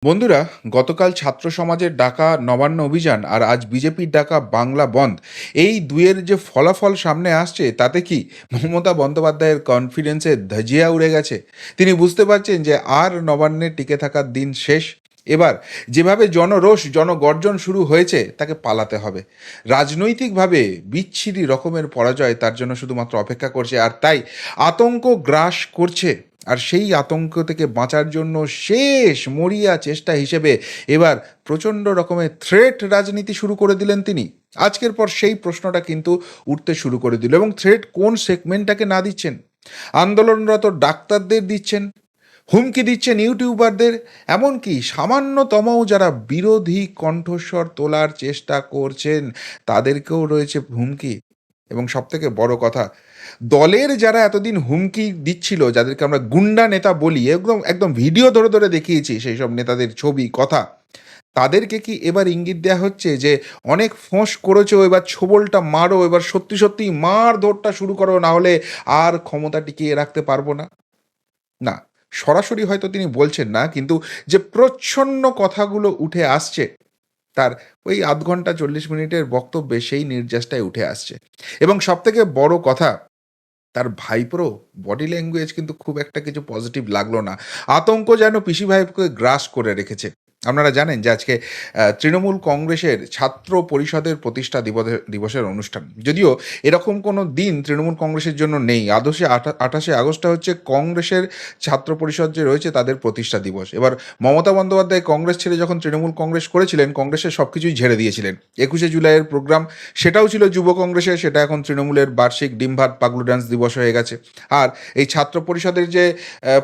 বন্ধুরা, গতকাল ছাত্র সমাজের ডাকা নবান্ন অভিযান আর আজ বিজেপির ডাকা বাংলা বন্ধ, এই দুয়ের যে ফলাফল সামনে আসছে তাতে কি মমতা বন্দ্যোপাধ্যায়ের কনফিডেন্সে ধজিয়া উড়ে গেছে? তিনি বুঝতে পারছেন যে আর নবান্নে টিকে থাকার দিন শেষ। এবার যেভাবে জনরোষ জনগর্জন শুরু হয়েছে তাকে পালাতে হবে। রাজনৈতিকভাবে বিচ্ছিরি রকমের পরাজয় তার জন্য শুধুমাত্র অপেক্ষা করছে, আর তাই আতঙ্ক গ্রাস করছে। আর সেই আতঙ্ক থেকে বাঁচার জন্য শেষ মরিয়া চেষ্টা হিসেবে এবার প্রচণ্ড রকমের থ্রেট রাজনীতি শুরু করে দিলেন তিনি। আজকের পর সেই প্রশ্নটা কিন্তু উঠতে শুরু করে দিল, এবং থ্রেট কোন সেগমেন্টটাকে না দিচ্ছেন? আন্দোলনরত ডাক্তারদের দিচ্ছেন, হুমকি দিচ্ছেন ইউটিউবারদের, এমনকি সামান্যতমও যারা বিরোধী কণ্ঠস্বর তোলার চেষ্টা করছেন তাদেরকেও রয়েছে হুমকি। এবং সবথেকে বড় কথা, দলের যারা এতদিন হুমকি দিচ্ছিল, যাদেরকে আমরা গুন্ডা নেতা বলি, একদম একদম ভিডিও ধরে ধরে দেখিয়েছি সেই সব নেতাদের ছবি কথা, তাদেরকে কি এবার ইঙ্গিত দেওয়া হচ্ছে যে অনেক ফোঁস করেছো, এবার ছোবলটা মারো, এবার সত্যি সত্যি মার ধরটা শুরু করো, না হলে আর ক্ষমতা টিকিয়ে রাখতে পারবো না? না, সরাসরি হয়তো তিনি বলছেন না, কিন্তু যে প্রচ্ছন্ন কথাগুলো উঠে আসছে তার ওই আধ ঘন্টা 40 মিনিটের বক্তব্যে সেই নির্যাসটাই উঠে আসছে। এবং সবথেকে বড় কথা, তার ভাইপোরও বডি ল্যাঙ্গুয়েজ কিন্তু খুব একটা কিছু পজিটিভ লাগলো না। আতঙ্ক যেন পিসি ভাইপোকে গ্রাস করে রেখেছে। আপনারা জানেন যে আজকে তৃণমূল কংগ্রেসের ছাত্র পরিষদের প্রতিষ্ঠা দিবসের অনুষ্ঠান। যদিও এরকম কোনো দিন তৃণমূল কংগ্রেসের জন্য নেই। 28শে আগস্টটা হচ্ছে কংগ্রেসের ছাত্র পরিষদ যে রয়েছে তাদের প্রতিষ্ঠা দিবস। এবার মমতা বন্দ্যোপাধ্যায় কংগ্রেস ছেড়ে যখন তৃণমূল কংগ্রেস করেছিলেন, কংগ্রেসের সব কিছুই ঝেড়ে দিয়েছিলেন। 21শে জুলাইয়ের প্রোগ্রাম সেটাও ছিল যুব কংগ্রেসের, সেটা এখন তৃণমূলের বার্ষিক ডিম ভাত পাগলু ডান্স দিবস হয়ে গেছে। আর এই ছাত্র পরিষদের যে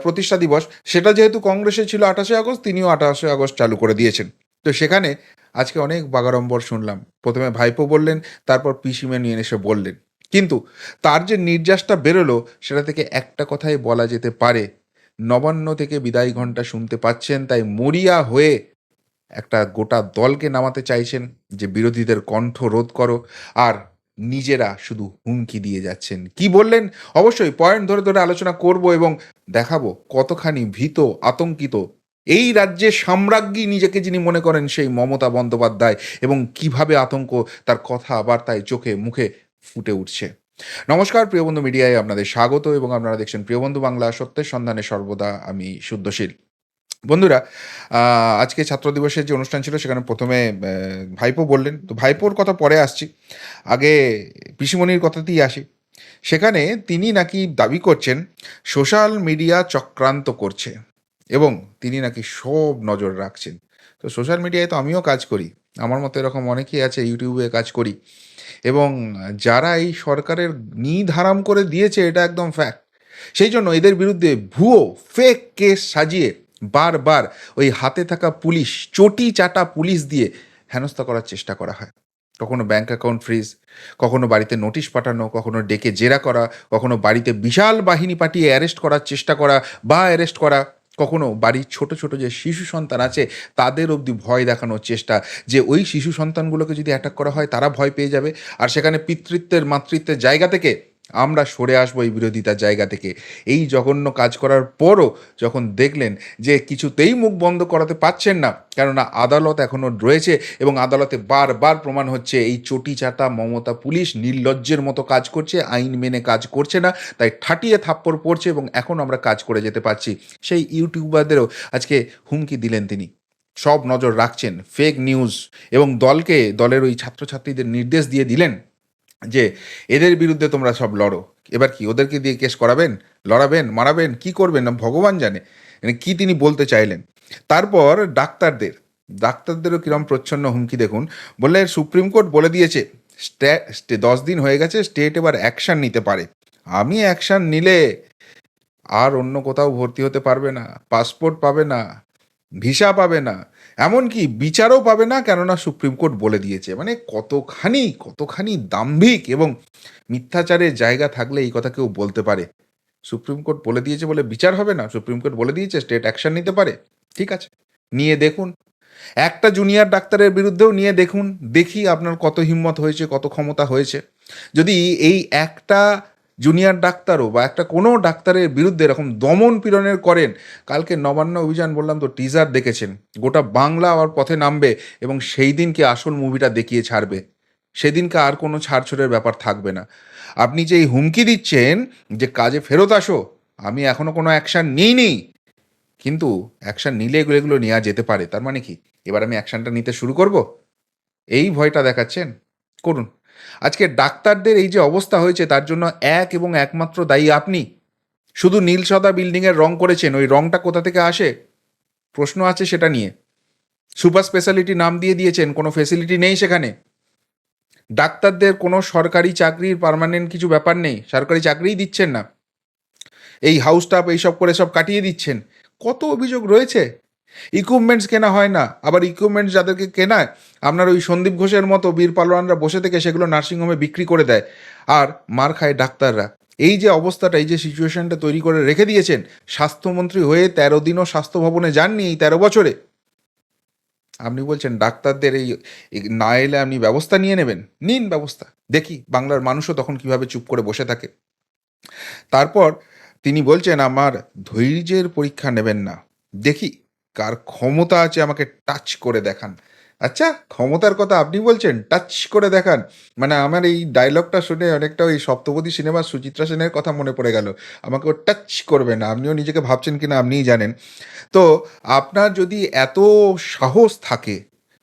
প্রতিষ্ঠা দিবস, সেটা যেহেতু কংগ্রেসে ছিল 28শে আগস্ট, তিনিও 28শে আগস্ট চালু করে দিয়েছেন। তো সেখানে আজকে অনেক বাগাড়ম্বর শুনলাম। প্রথমে ভাইপো বললেন, তারপর পিসিমা নিয়ে এসে বললেন। কিন্তু তার যে নির্যাসটা বেরোলো সেটা থেকে একটা কথাই বলা যেতে পারে, নবান্ন থেকে বিদায় ঘণ্টা শুনতে পাচ্ছেন, তাই মরিয়া হয়ে একটা গোটা দলকে নামাতে চাইছেন যে বিরোধীদের কণ্ঠ রোধ করো, আর নিজেরা শুধু হুমকি দিয়ে যাচ্ছেন। কি বললেন? অবশ্যই পয়েন্ট ধরে ধরে আলোচনা করব এবং দেখাবো কতখানি ভীত, আতঙ্কিত এই রাজ্যের সাম্রাজ্ঞী নিজেকে যিনি মনে করেন সেই মমতা বন্দ্যোপাধ্যায়, এবং কিভাবে আতঙ্ক তার কথাবার্তায় চোখে মুখে ফুটে উঠছে। নমস্কার, প্রিয়বন্ধু মিডিয়ায় আপনাদের স্বাগত, এবং আপনারা দেখছেন প্রিয়বন্ধু বাংলা, সত্যের সন্ধানে সর্বদা আমি শুদ্ধশীল। বন্ধুরা, আজকে ছাত্র দিবসের যে অনুষ্ঠান ছিল সেখানে প্রথমে ভাইপো বললেন। তো ভাইপোর কথা পরে আসছি। আগে পিসিমণির কথাতেই আসি। সেখানে তিনি নাকি দাবি করছেন সোশ্যাল মিডিয়া চক্রান্ত করছে, এবং তিনি নাকি সব নজর রাখছেন। তো সোশ্যাল মিডিয়ায় তো আমিও কাজ করি। আমার মতো এরকম অনেকেই আছে, ইউটিউবে কাজ করি। এবং যারা এই সরকারের হারাম করে দিয়েছে এটা একদম ফ্যাক্ট। সেই জন্য এদের বিরুদ্ধে ভুয়ো ফেক কেস সাজিয়ে বারবার ওই হাতে থাকা পুলিশ, চটি চাটা পুলিশ দিয়ে হেনস্থা করার চেষ্টা করা হয়। কখনো ব্যাংক অ্যাকাউন্ট ফ্রিজ, কখনো বাড়িতে নোটিশ পাঠানো, কখনো ডেকে জেরা করা, কখনো বাড়িতে বিশাল বাহিনী পাঠিয়ে অ্যারেস্ট করার চেষ্টা করা বা অ্যারেস্ট করা, কখনো বাড়ির ছোট ছোট যে শিশু সন্তান আছে তাদের অবধি ভয় দেখানোর চেষ্টা, যে ওই শিশু সন্তানগুলোকে যদি অ্যাটাক করা হয় তারা ভয় পেয়ে যাবে, আর সেখানে পিতৃত্বের মাতৃত্বের জায়গা থেকে আমরা সরে আসবো এই বিরোধিতার জায়গা থেকে। এই জঘন্য কাজ করার পরও যখন দেখলেন যে কিছুতেই মুখ বন্ধ করাতে পারছেন না, কেননা আদালত এখনও রয়েছে এবং আদালতে বারবার প্রমাণ হচ্ছে এই চটি চাটা মমতা পুলিশ নির্লজ্জের মতো কাজ করছে, আইন মেনে কাজ করছে না, তাই ঠাটিয়ে থাপ্পড় পড়ছে এবং এখন আমরা কাজ করে যেতে পারছি। সেই ইউটিউবারদেরও আজকে হুমকি দিলেন তিনি। সব নজর রাখছেন ফেক নিউজ, এবং দলের ওই ছাত্রছাত্রীদের নির্দেশ দিয়ে দিলেন যে এদের বিরুদ্ধে তোমরা সব লড়ো। এবার কি ওদেরকে দিয়ে কেস করাবেন, লড়াবেন, মারাবেন, কি করবেন না ভগবান জানে। মানে কি তিনি বলতে চাইলেন। তারপর ডাক্তারদেরও কিরম প্রচ্ছন্ন হুমকি দেখুন। বললে সুপ্রিম কোর্ট বলে দিয়েছে 10 দিন হয়ে গেছে, স্টেট এবার অ্যাকশন নিতে পারে। আমি অ্যাকশন নিলে আর অন্য কোথাও ভর্তি হতে পারবে না, পাসপোর্ট পাবে না, ভিসা পাবে না, এমনকি বিচারও পাবে না, কেননা সুপ্রিম কোর্ট বলে দিয়েছে। মানে কতখানি কতখানি দাম্ভিক এবং মিথ্যাচারের জায়গা থাকলে এই কথা কেউ বলতে পারে? সুপ্রিম কোর্ট বলে দিয়েছে বলে বিচার হবে না? সুপ্রিম কোর্ট বলে দিয়েছে স্টেট অ্যাকশন নিতে পারে। ঠিক আছে, নিয়ে দেখুন। একটা জুনিয়র ডাক্তারের বিরুদ্ধেও নিয়ে দেখুন, দেখি আপনার কত হিম্মত হয়েছে, কত ক্ষমতা হয়েছে। যদি এই একটা জুনিয়র ডাক্তারও বা একটা কোনো ডাক্তারের বিরুদ্ধে এরকম দমন পীড়নের করেন, কালকে নবান্ন অভিযান বললাম তো টিজার দেখেছেন, গোটা বাংলা আবার পথে নামবে এবং সেই দিনকে আসল মুভিটা দেখিয়ে ছাড়বে, সেদিনকে আর কোনো ছাড়ছড়ের ব্যাপার থাকবে না। আপনি যে এই হুমকি দিচ্ছেন যে কাজে ফেরত আসো, আমি এখনো কোনো অ্যাকশান নিইনি, কিন্তু অ্যাকশান নিলে এগুলো এগুলো নেওয়া যেতে পারে, তার মানে কি এবার আমি অ্যাকশানটা নিতে শুরু করব? এই ভয়টা দেখাচ্ছেন, করুন। আজকে ডাক্তারদের এই যে অবস্থা হয়েছে তার জন্য এক এবং একমাত্র দায়ী আপনি। শুধু নীল সাদা বিল্ডিংয়ের রং করেছেন, ওই রংটা কোথা থেকে আসে প্রশ্ন আছে সেটা নিয়ে। সুপার স্পেশালিটি নাম দিয়ে দিয়েছেন, কোনো ফেসিলিটি নেই সেখানে। ডাক্তারদের কোনো সরকারি চাকরির পার্মানেন্ট কিছু ব্যাপার নেই, সরকারি চাকরিই দিচ্ছেন না, এই হাউস স্টাফ এইসব করে সব কাটিয়ে দিচ্ছেন। কত অভিযোগ রয়েছে। ইকুইপমেন্টস কেনা হয় না, আবার ইকুইপমেন্টস যাদেরকে কেনায় আপনার ওই সন্দীপ ঘোষের মতো বীর পালোয়ানরা বসে থেকে সেগুলো নার্সিংহোমে বিক্রি করে দেয়, আর মার খায় ডাক্তাররা। এই যে অবস্থাটা, এই যে সিচুয়েশনটা তৈরি করে রেখে দিয়েছেন, স্বাস্থ্যমন্ত্রী হয়ে 13 দিনও স্বাস্থ্য ভবনে যাননি এই 13 বছরে। আপনি বলছেন ডাক্তারদের এই না এলে আপনি ব্যবস্থা নিয়ে নেবেন, নিন ব্যবস্থা, দেখি বাংলার মানুষও তখন কিভাবে চুপ করে বসে থাকে। তারপর তিনি বলছেন আমার ধৈর্যের পরীক্ষা নেবেন না, দেখি কার ক্ষমতা আছে আমাকে টাচ করে দেখান। আচ্ছা, ক্ষমতার কথা আপনি বলছেন, টাচ করে দেখান, মানে আমার এই ডায়লগটা শুনে অনেকটা ওই সপ্তপদী সিনেমার সুচিত্রা সেনের কথা মনে পড়ে গেল। আমাকে ও টাচ করবে না, আপনিও নিজেকে ভাবছেন কিনা আপনিই জানেন। তো আপনার যদি এত সাহস থাকে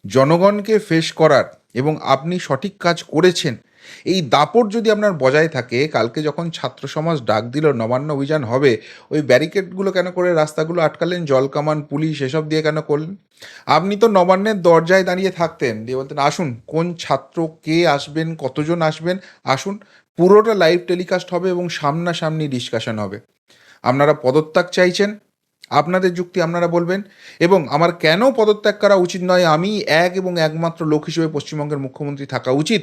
জনগণকে ফেস করার এবং আপনি সঠিক কাজ করেছেন, এই দাপট যদি আপনার বজায় থাকে, কালকে যখন ছাত্র সমাজ ডাক দিল নবান্ন অভিযান হবে, ওই ব্যারিকেডগুলো কেন করে রাস্তাগুলো আটকালেন, জলকামান পুলিশ এসব দিয়ে কেন করলেন? আপনি তো নবান্নের দরজায় দাঁড়িয়ে থাকতেন, দিয়ে বলতেন আসুন, কোন ছাত্র কে আসবেন, কতজন আসবেন, আসুন, পুরোটা লাইভ টেলিকাস্ট হবে এবং সামনাসামনি ডিসকাশন হবে। আপনারা পদত্যাগ চাইছেন, আপনাদের যুক্তি আপনারা বলবেন, এবং আমার কেন পদত্যাগ করা উচিত নয়, আমি এক এবং একমাত্র লোক হিসেবে পশ্চিমবঙ্গের মুখ্যমন্ত্রী থাকা উচিত,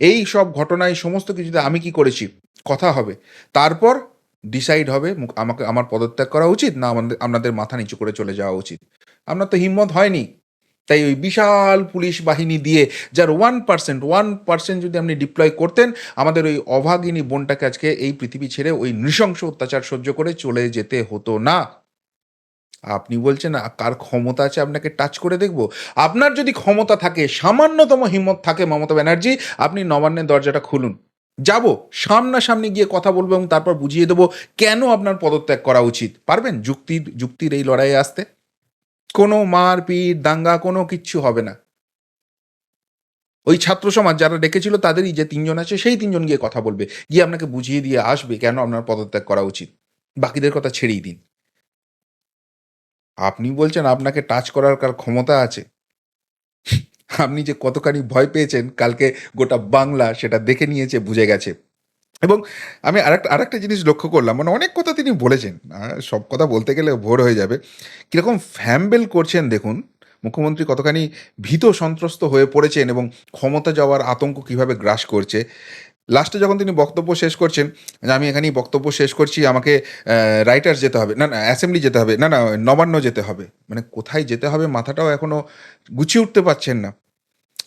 এই সব ঘটনায় সমস্ত কিছুতে আমি কি করেছি কথা হবে। তারপর ডিসাইড হবে আমাকে আমার পদত্যাগ করা উচিত না আপনাদের মাথা নিচু করে চলে যাওয়া উচিত। আপনার তো হিম্মত হয়নি, তাই ওই বিশাল পুলিশ বাহিনী দিয়ে যার 1% যদি আপনি ডিপ্লয় করতেন, আমাদের ওই অভাগিনী বোনটাকে আজকে এই পৃথিবী ছেড়ে ওই নৃশংস অত্যাচার সহ্য করে চলে যেতে হতো না। আপনি বলছেন কার ক্ষমতা আছে আপনাকে টাচ করে দেখব? আপনার যদি ক্ষমতা থাকে, সামান্যতম হিম্মত থাকে মমতা ব্যানার্জি, আপনি নবান্নের দরজাটা খুলুন। যাব, সামনাসামনি গিয়ে কথা বলবো এবং তারপর বুঝিয়ে দেবো কেন আপনার পদত্যাগ করা উচিত। পারবেন যুক্তির এই লড়াইয়ে আসতে? কোনো মারপিট দাঙ্গা কোনো কিচ্ছু হবে না। ওই ছাত্র সমাজ যারা ডেকেছিল তাদেরই যে 3 জন আছে সেই 3 জন গিয়ে কথা বলবে, গিয়ে আপনাকে বুঝিয়ে দিয়ে আসবে কেন আপনার পদত্যাগ করা উচিত। বাকিদের কথা ছেড়েই দিন। আপনি বলছেন আপনাকে টাচ করার কার ক্ষমতা আছে? আপনি যে কতখানি ভয় পেয়েছেন কালকে গোটা বাংলা সেটা দেখে নিয়েছে, বুঝে গেছে। এবং আমি আরেকটা জিনিস লক্ষ্য করলাম, মানে অনেক কথা তিনি বলেছেন, সব কথা বলতে গেলে ভোর হয়ে যাবে। কীরকম ফ্যাম্বেল করছেন দেখুন, মুখ্যমন্ত্রী কতখানি ভীত সন্ত্রস্ত হয়ে পড়েছেন এবং ক্ষমতা যাওয়ার আতঙ্ক কিভাবে গ্রাস করছে। লাস্টে যখন তিনি বক্তব্য শেষ করছেন, যে আমি এখানেই বক্তব্য শেষ করছি, আমাকে রাইটার্স যেতে হবে, না না অ্যাসেম্বলি যেতে হবে, না না নবান্ন যেতে হবে, মানে কোথায় যেতে হবে মাথাটাও এখনও গুছিয়ে উঠতে পারছেন না।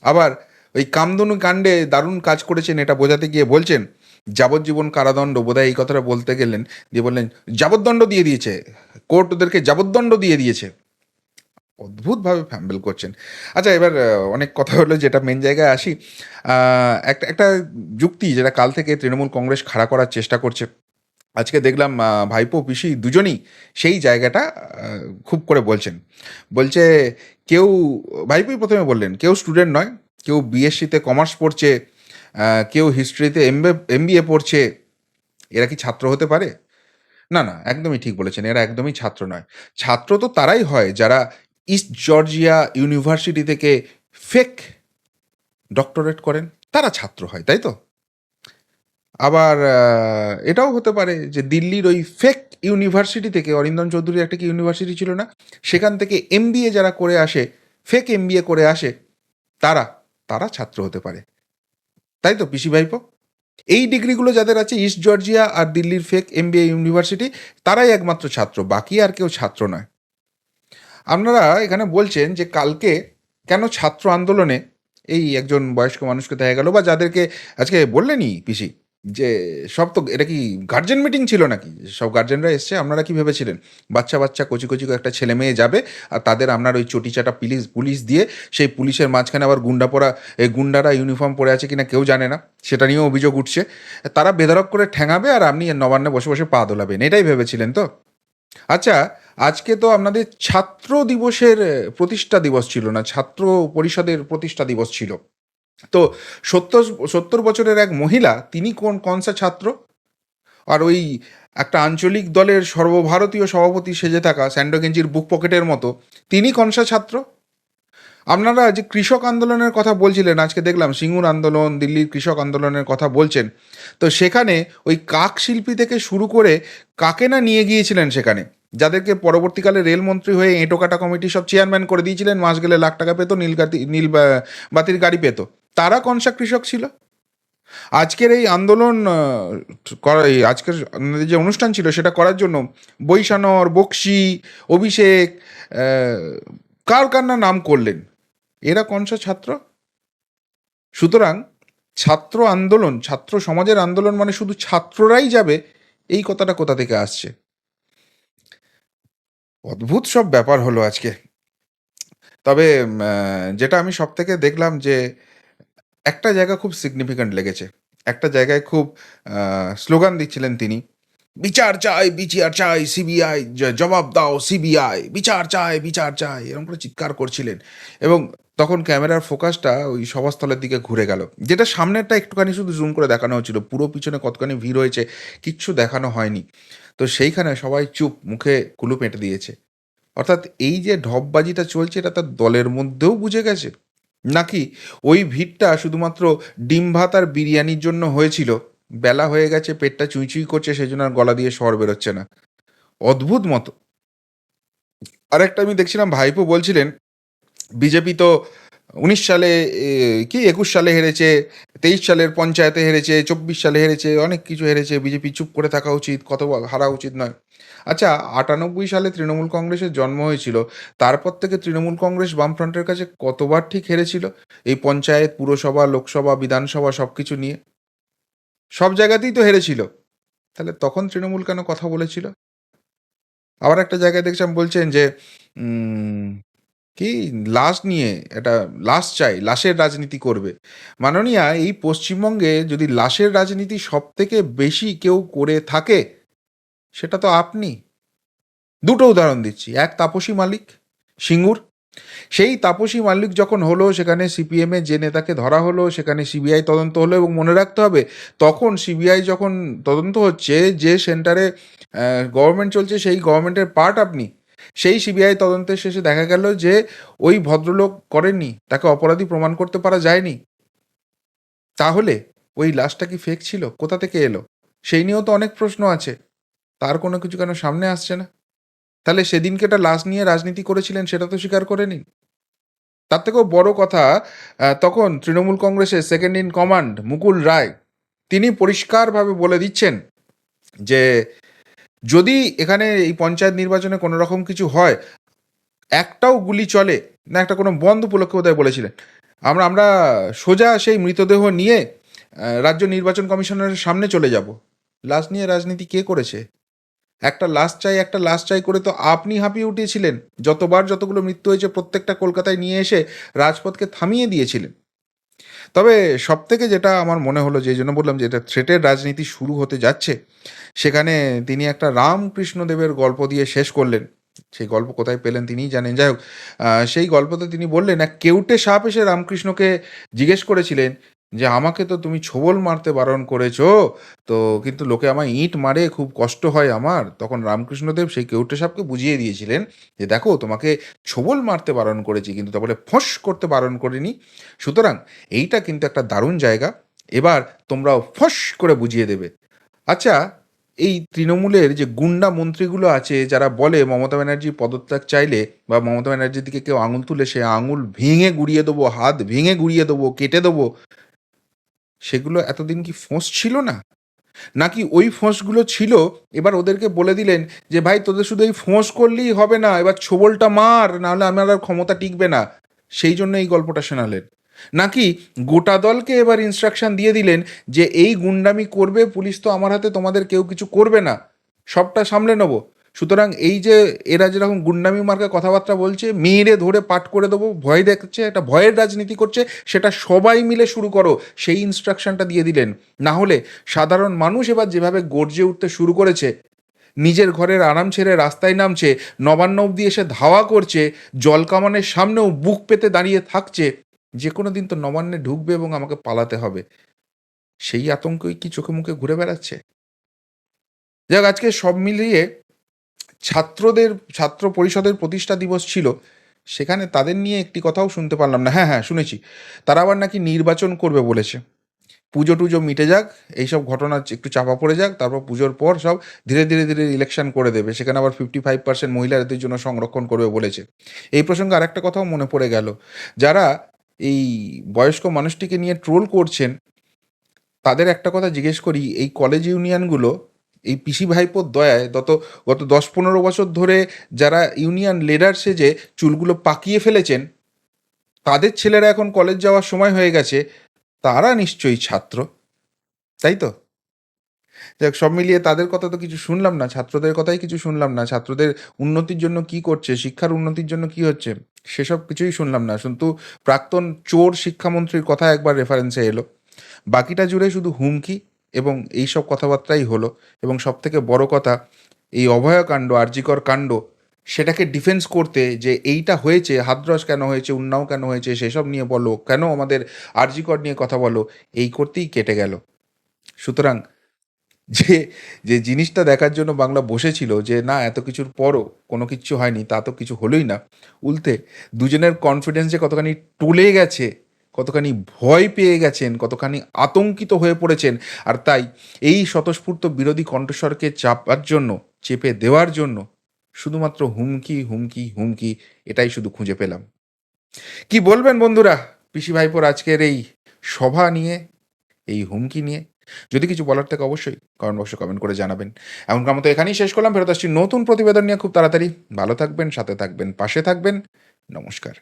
আবার ওই কামদুনু কাণ্ডে দারুণ কাজ করেছেন এটা বোঝাতে গিয়ে বলছেন যাবজ্জীবন কারাদণ্ড, বোধহয় এই কথাটা বলতে গেলেন, দিয়ে বললেন যাবজ্দণ্ড দিয়ে দিয়েছে, কোর্ট ওদেরকে যাবজ্দণ্ড দিয়ে দিয়েছে। অদ্ভুতভাবে ফ্যাম্বেল করছেন। আচ্ছা, এবার অনেক কথা হলো, যেটা মেন জায়গায় আসি। একটা একটা যুক্তি যেটা কাল থেকে তৃণমূল কংগ্রেস খাড়া করার চেষ্টা করছে, আজকে দেখলাম ভাইপো পিসি দুজনেই সেই জায়গাটা খুব করে বলছেন। বলছে কেউ, ভাইপোই প্রথমে বললেন, কেউ স্টুডেন্ট নয়, কেউ বিএসসিতে কমার্স পড়ছে, কেউ হিস্ট্রিতে এমবিএ পড়ছে, এরা কি ছাত্র হতে পারে? না, না, একদমই ঠিক বলেছেন, এরা একদমই ছাত্র নয়। ছাত্র তো তারাই হয় যারা ইস্ট জর্জিয়া ইউনিভার্সিটি থেকে ফেক ডক্টরেট করেন, তারা ছাত্র হয়, তাই তো? আবার এটাও হতে পারে যে দিল্লির ওই ফেক ইউনিভার্সিটি থেকে, অরিন্দম চৌধুরীর একটা কি ইউনিভার্সিটি ছিল না, সেখান থেকে এমবিএ যারা করে আসে, ফেক এমবিএ করে আসে, তারা তারা ছাত্র হতে পারে, তাই তো পিসি ভাইপো? এই ডিগ্রিগুলো যাদের আছে ইস্ট জর্জিয়া আর দিল্লির ফেক এমবিএ ইউনিভার্সিটি, তারাই একমাত্র ছাত্র, বাকি আর কেউ ছাত্র নয়। আপনারা এখানে বলছেন যে কালকে কেন ছাত্র আন্দোলনে এই একজন বয়স্ক মানুষকে দেখা গেল, বা যাদেরকে আজকে বললেনই পিসি, যে সব তো এটা কি গার্জেন মিটিং ছিল নাকি? সব গার্জেনরা এসছে, আপনারা কি ভেবেছিলেন? বাচ্চা, বাচ্চা কচি, কচি একটা ছেলে-মেয়ে যাবে আর তাদের আপনার ওই চটি-চাটা পুলিশ দিয়ে সেই পুলিশের মাঝখানে আবার গুন্ডারা ইউনিফর্ম পরে আছে কিনা কেউ জানে না। সেটা নিয়েও অভিযোগ উঠছে। তারা বেধড়ক করে ঠ্যাঙাবে আর আপনি নবান্নে বসে, বসে পা দোলাবেন। এটাই ভেবেছিলেন তো? আচ্ছা, আজকে তো আপনাদের ছাত্র দিবসের প্রতিষ্ঠা দিবস ছিল না, ছাত্র পরিষদের প্রতিষ্ঠা দিবস ছিল। তো ৭০ বছরের এক মহিলা, তিনি কনসা ছাত্র? আর ওই একটা আঞ্চলিক দলের সর্বভারতীয় সভাপতি সেজে থাকা স্যান্ডো গেঞ্জির বুক পকেটের মতো, তিনি কনসা ছাত্র? আপনারা যে কৃষক আন্দোলনের কথা বলছিলেন, আজকে দেখলাম সিঙ্গুর আন্দোলন, দিল্লির কৃষক আন্দোলনের কথা বলছেন। তো সেখানে ওই কাক শিল্পী থেকে শুরু করে কাকে না নিয়ে গিয়েছিলেন সেখানে, যাদেরকে পরবর্তীকালে রেলমন্ত্রী হয়ে এঁটো কাটা কমিটি সব চেয়ারম্যান করে দিয়েছিলেন, মাস গেলে লাখ টাকা পেতো, বাতির গাড়ি পেত। তারা কনসা কৃষক ছিল? আজকের এই আন্দোলন আজকের আমাদের যে অনুষ্ঠান ছিল সেটা করার জন্য বৈশানর, বক্সি, অভিষেক, কার কার না নাম করলেন, এরা কনসা ছাত্র? সুতরাং ছাত্র আন্দোলন, ছাত্র সমাজের আন্দোলন মানে শুধু ছাত্ররাই যাবে, এই কথাটা কোথা থেকে আসছে? অদ্ভুত সব ব্যাপার হলো আজকে। তবে যেটা আমি সব থেকে দেখলাম যে একটা জায়গা খুব সিগনিফিক্যান্ট লেগেছে। একটা জায়গায় খুব স্লোগান দিচ্ছিলেন তিনি, বিচার চাই, বিচার চাই, সিবিআই জবাব দাও, সিবিআই বিচার চাই, বিচার চাই, এরকম করে চিৎকার করছিলেন। এবং তখন ক্যামেরার ফোকাসটা ওই সভাস্থলের দিকে ঘুরে গেল, যেটা সামনেরটা একটুখানি শুধু জুম করে দেখানো হচ্ছিল, পুরো পিছনে কতখানি ভিড় হয়েছে কিচ্ছু দেখানো হয়নি। তো সেইখানে সবাই চুপ, মুখে কুলুপ এঁটে দিয়েছে। অর্থাৎ এই যে ঢপবাজিটা চলছে, এটা তার দলের মধ্যেও বুঝে গেছে, নাকি ওই ভিড়টা শুধুমাত্র ডিম ভাত আর বিরিয়ানির জন্য হয়েছিল, বেলা হয়ে গেছে, পেটটা চুইচুই করছে, সেই জন্য আর গলা দিয়ে স্বর বেরোচ্ছে না। অদ্ভুত মতো। আরেকটা আমি দেখছিলাম, ভাইপো বলছিলেন বিজেপি তো 19 সালে কি 21 সালে হেরেছে, 23 সালের পঞ্চায়েতে হেরেছে, 24 সালে হেরেছে, অনেক কিছু হেরেছে, বিজেপি চুপ করে থাকা উচিত, কত হারা উচিত নয়। আচ্ছা, 98 সালে তৃণমূল কংগ্রেসের জন্ম হয়েছিল, তারপর থেকে তৃণমূল কংগ্রেস বামফ্রন্টের কাছে কতবার ঠিক হেরেছিল এই পঞ্চায়েত, পুরসভা, লোকসভা, বিধানসভা সব কিছু নিয়ে? সব জায়গাতেই তো হেরেছিল। তাহলে তখন তৃণমূল কেন কথা বলেছিল? আবার একটা জায়গায় দেখছিলাম বলছেন যে উম, কি লাশ নিয়ে এটা, লাশ চাই, লাশের রাজনীতি করবে। মাননীয়া, এই পশ্চিমবঙ্গে যদি লাশের রাজনীতি সব থেকে বেশি কেউ করে থাকে, সেটা তো আপনি। দুটো উদাহরণ দিচ্ছি, এক তাপসী মালিক, সিঙ্গুর। সেই তাপসী মালিক যখন হলো, সেখানে সিপিএমের যে নেতাকে ধরা হলো, সেখানে সিবিআই তদন্ত হলো, এবং মনে রাখতে হবে তখন সিবিআই যখন তদন্ত হচ্ছে, যে সেন্টারে গভর্নমেন্ট চলছে সেই গভর্নমেন্টের পার্ট আপনি। সেই সিবিআই তদন্তের শেষে দেখা গেল যে ওই ভদ্রলোক করেননি, তাকে অপরাধী প্রমাণ করতে পারা যায়নি। তাহলে ওই লাশটা কি ফেক ছিল, কোথা থেকে এলো, সেই নিয়েও তো অনেক প্রশ্ন আছে। তার কোনো কিছু কেন সামনে আসছে না? তাহলে সেদিনকে একটা লাশ নিয়ে রাজনীতি করেছিলেন, সেটা তো স্বীকার করে নিন। তার থেকেও বড় কথা, তখন তৃণমূল কংগ্রেসের second in command Mukul Roy, তিনি পরিষ্কারভাবে বলে দিচ্ছেন যে যদি এখানে এই পঞ্চায়েত নির্বাচনে কোনো রকম কিছু হয়, একটাও গুলি চলে না, একটা কোনো বন্ধ উপলক্ষে বোধহয় বলেছিলেন, আমরা আমরা সোজা সেই মৃতদেহ নিয়ে রাজ্য নির্বাচন কমিশনের সামনে চলে যাব। লাশ নিয়ে রাজনীতি কে করেছে? একটা লাশ চাই, একটা লাশ চাই করে তো আপনি হাঁপিয়ে উঠেছিলেন, যতবার যতগুলো মৃত্যু হয়েছে প্রত্যেকটা কলকাতায় নিয়ে এসে রাজপথকে থামিয়ে দিয়েছিলেন। তবে সবথেকে যেটা আমার মনে হলো, যে জন্য বললাম যে এটা থ্রেটের রাজনীতি শুরু হতে যাচ্ছে, সেখানে তিনি একটা রামকৃষ্ণদেবের গল্প দিয়ে শেষ করলেন। সেই গল্প কোথায় পেলেন তিনিই জানেন। যাই হোক, সেই গল্পতে তিনি বললেন, এক কেউটে সাপ এসে রামকৃষ্ণকে জিজ্ঞেস করেছিলেন যে, আমাকে তো তুমি ছোবল মারতে বারণ করেছো, তো কিন্তু লোকে আমায় ইঁট মারে, খুব কষ্ট হয় আমার। তখন রামকৃষ্ণদেব সেই কেউটে সাপকে বুঝিয়ে দিয়েছিলেন যে, দেখো, তোমাকে ছোবল মারতে বারণ করেছি, কিন্তু তারপরে ফোঁস করতে বারণ করিনি। সুতরাং এইটা কিন্তু একটা দারুণ জায়গা, এবার তোমরাও ফস করে বুঝিয়ে দেবে। আচ্ছা, এই তৃণমূলের যে গুন্ডা মন্ত্রীগুলো আছে, যারা বলে মমতা ব্যানার্জি পদত্যাগ চাইলে বা মমতা ব্যানার্জির দিকে কেউ আঙুল তুলে সে আঙুল ভেঙে গুড়িয়ে দেবো, হাত ভেঙে গুড়িয়ে দেবো, কেটে দেবো, সেগুলো এতদিন কি ফোঁস ছিল না? নাকি ওই ফোঁসগুলো ছিল, এবার ওদেরকে বলে দিলেন যে ভাই তোদের শুধু এই ফোঁস করলেই হবে না, এবার ছোবলটা মার, নাহলে আমার আর ক্ষমতা টিকবে না, সেই জন্য এই গল্পটা শোনালেন? নাকি গোটা দলকে এবার ইনস্ট্রাকশন দিয়ে দিলেন যে এই গুন্ডামি করবে, পুলিশ তো আমার হাতে, তোমাদের কেউ কিছু করবে না, সবটা সামলে নেবো। সুতরাং এই যে এরা যেরকম গুন্ডামি মার্কা কথাবার্তা বলছে, মেয়েরে ধরে পাঠ করে দেবো, ভয় দেখাচ্ছে, একটা ভয়ের রাজনীতি করছে, সেটা সবাই মিলে শুরু করো, সেই ইনস্ট্রাকশনটা দিয়ে দিলেন। না হলে সাধারণ মানুষ এবার যেভাবে গর্জে উঠতে শুরু করেছে, নিজের ঘরের আরাম ছেড়ে রাস্তায় নামছে, নবান্ন অবধি এসে ধাওয়া করছে, জলকামানের সামনেও বুক পেতে দাঁড়িয়ে থাকছে, যে কোনো দিন তো নবান্নে ঢুকবে এবং আমাকে পালাতে হবে, সেই আতঙ্কই কি চোখে মুখে ঘুরে বেড়াচ্ছে? যাক, আজকে সব মিলিয়ে ছাত্র পরিষদের প্রতিষ্ঠা দিবস ছিল, সেখানে তাদের নিয়ে একটি কথাও শুনতে পারলাম না। হ্যাঁ হ্যাঁ, শুনেছি তারা আবার নাকি নির্বাচন করবে বলেছে। পুজো টুজো মিটে যাক, এইসব ঘটনা একটু চাপা পড়ে যাক, তারপর পুজোর পর সব ধীরে ধীরে ধীরে ইলেকশন করে দেবে, সেখানে আবার 55% মহিলাদের জন্য সংরক্ষণ করবে বলেছে। এই প্রসঙ্গে আরেকটা কথাও মনে পড়ে গেল, যারা এই বয়স্ক মানুষটিকে নিয়ে ট্রোল করছেন, তাদের একটা কথা জিজ্ঞেস করি, এই কলেজ ইউনিয়নগুলো এই পিসি ভাইপোর দয়ায় গত 10-15 বছর ধরে যারা ইউনিয়ন লিডার সেজে চুলগুলো পাকিয়ে ফেলেছেন, তাদের ছেলেরা এখন কলেজ যাওয়ার সময় হয়ে গেছে, তারা নিশ্চয়ই ছাত্র, তাই তো? যাক, সব মিলিয়ে তাদের কথা তো কিছু শুনলাম না, ছাত্রদের কথাই কিছু শুনলাম না, ছাত্রদের উন্নতির জন্য কি করছে, শিক্ষার উন্নতির জন্য কি হচ্ছে, সেসব কিছুই শুনলাম না। কিন্তু প্রাক্তন চোর শিক্ষামন্ত্রীর কথা একবার রেফারেন্সে এলো, বাকিটা জুড়ে শুধু হুমকি এবং এইসব কথাবার্তাই হলো। এবং সব থেকে বড় কথা, এই অভয়াকাণ্ড, আরজিকর কাণ্ড, সেটাকে ডিফেন্স করতে যে এইটা হয়েছে, হাতরস কেন হয়েছে, উন্নাও কেন হয়েছে, সেসব নিয়ে বলো, কেন আমাদের আরজিকর নিয়ে কথা বলো, এই করতেই কেটে গেল। সুতরাং যে যে জিনিসটা দেখার জন্য বাংলা বসেছিল, যে না এত কিছুর পরও কোনো কিচ্ছু হয়নি, তা তো কিছু হলোই না, উল্টে দুজনের কনফিডেন্স যে কতখানি টলে গেছে, কতখানি ভয় পেয়ে গেছেন, কতখানি আতঙ্কিত হয়ে পড়েছেন, আর তাই এই স্বতঃস্ফূর্ত বিরোধী কণ্ঠস্বরকে চাপার জন্য, চেপে দেওয়ার জন্য শুধুমাত্র হুমকি হুমকি হুমকি, এটাই শুধু খুঁজে পেলাম। কি বলবেন বন্ধুরা পিসি ভাইপোর আজকের এই সভা নিয়ে, এই হুমকি নিয়ে? যদি কিছু বলার থাকে অবশ্যই কমেন্ট বক্সে কমেন্ট করে জানাবেন। এমনকার মতো এখানেই শেষ করলাম, ফেরত আসছি নতুন প্রতিবেদন নিয়ে খুব তাড়াতাড়ি। ভালো থাকবেন, সাথে থাকবেন, পাশে থাকবেন। নমস্কার।